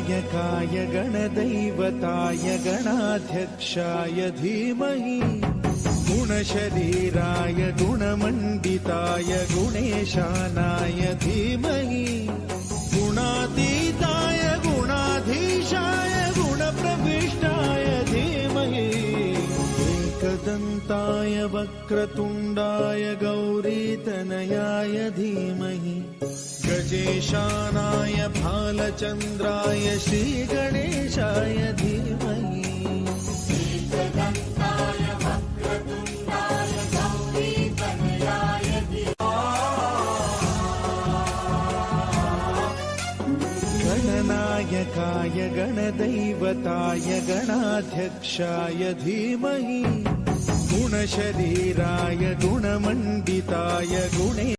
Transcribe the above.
गणनायकाय गणदैवताय गणाध्यक्षाय धीमहि गुणशरीराय गुणमण्डिताय गुणेशानाय धीमहि गुणातीताय गुणाधीशाय गुणप्रविष्टाय धीमहि एकदन्ताय वक्रतुण्डाय गौरीतनयाय धीमहि गजेशानाय भालचन्द्राय श्रीगणेशाय धीमहि गणनायकाय गणदैवताय गणाध्यक्षाय धीमहि गुणशरीराय गुणमण्डिताय गुणे